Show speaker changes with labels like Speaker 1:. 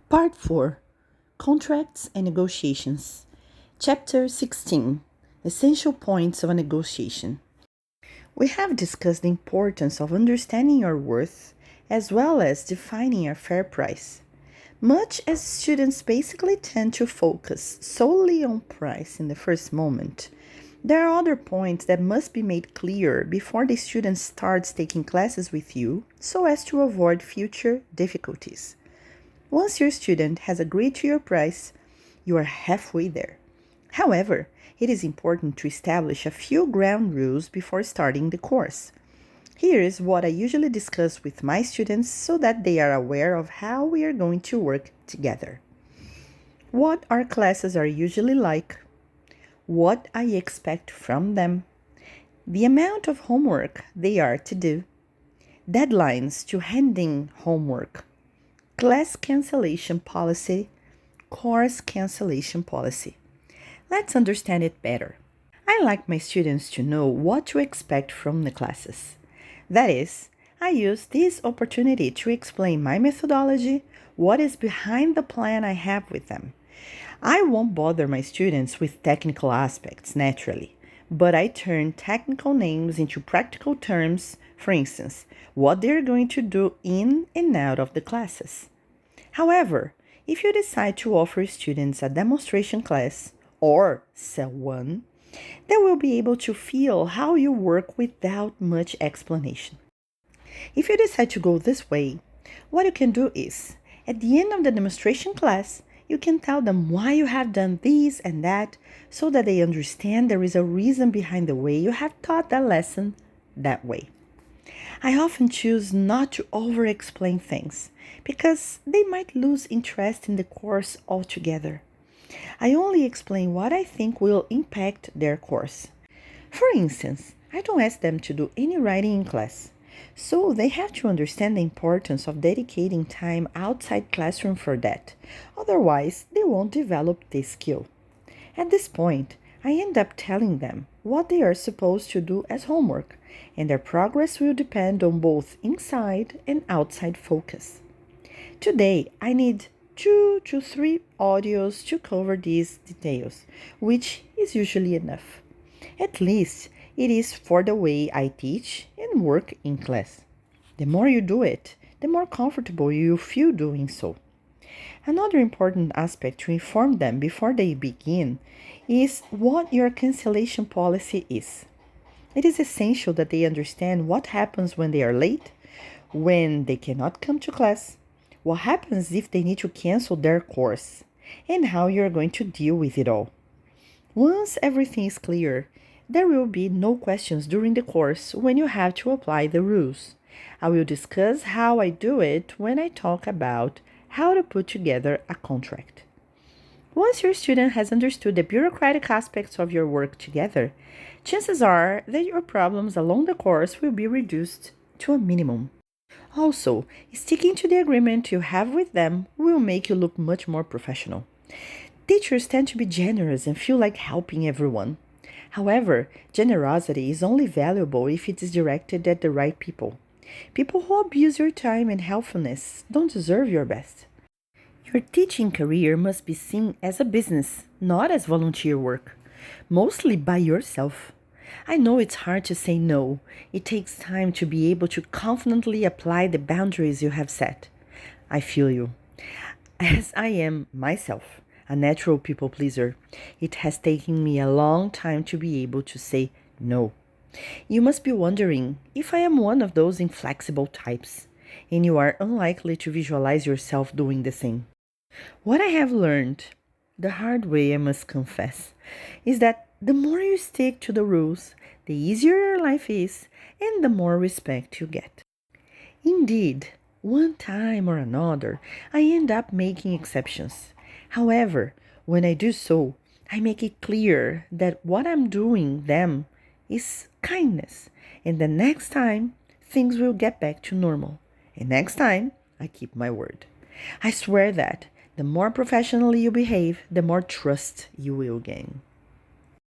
Speaker 1: Part 4 Contracts and Negotiations. Chapter 16 Essential Points of a Negotiation. We have discussed the importance of understanding your worth as well as defining a fair price. Much as students basically tend to focus solely on price in the first moment, there are other points that must be made clear before the student starts taking classes with you so as to avoid future difficulties. Once your student has agreed to your price, you are halfway there. However, it is important to establish a few ground rules before starting the course. Here is what I usually discuss with my students so that they are aware of how we are going to work together. What our classes are usually like, what I expect from them, the amount of homework they are to do, deadlines to handing homework, class cancellation policy, course cancellation policy. Let's understand it better. I like my students to know what to expect from the classes. That is, I use this opportunity to explain my methodology, what is behind the plan I have with them. I won't bother my students with technical aspects, naturally, but I turn technical names into practical terms, for instance, what they're going to do in and out of the classes. However, if you decide to offer students a demonstration class or sell one, they will be able to feel how you work without much explanation. If you decide to go this way, what you can do is, at the end of the demonstration class, you can tell them why you have done this and that so that they understand there is a reason behind the way you have taught that lesson that way. I often choose not to over-explain things because they might lose interest in the course altogether. I only explain what I think will impact their course. For instance, I don't ask them to do any writing in class, so they have to understand the importance of dedicating time outside classroom for that. Otherwise, they won't develop this skill. At this point, I end up telling them what they are supposed to do as homework, and their progress will depend on both inside and outside focus. Today, I need 2 to 3 audios to cover these details, which is usually enough. At least it is for the way I teach and work in class. The more you do it, the more comfortable you feel doing so. Another important aspect to inform them before they begin is what your cancellation policy is. It is essential that they understand what happens when they are late, when they cannot come to class, what happens if they need to cancel their course, and how you are going to deal with it all. Once everything is clear, there will be no questions during the course when you have to apply the rules. I will discuss how I do it when I talk about how to put together a contract. Once your student has understood the bureaucratic aspects of your work together, chances are that your problems along the course will be reduced to a minimum. Also, sticking to the agreement you have with them will make you look much more professional. Teachers tend to be generous and feel like helping everyone. However, generosity is only valuable if it is directed at the right people. People who abuse your time and helpfulness don't deserve your best. Your teaching career must be seen as a business, not as volunteer work, mostly by yourself. I know it's hard to say no. It takes time to be able to confidently apply the boundaries you have set. I feel you. As I am myself, a natural people pleaser, it has taken me a long time to be able to say no. You must be wondering if I am one of those inflexible types, and you are unlikely to visualize yourself doing the same. What I have learned, the hard way I must confess, is that the more you stick to the rules, the easier your life is and the more respect you get. Indeed, one time or another, I end up making exceptions. However, when I do so, I make it clear that what I'm doing them is kindness, and the next time things will get back to normal. And next time, I keep my word. I swear that the more professionally you behave, the more trust you will gain.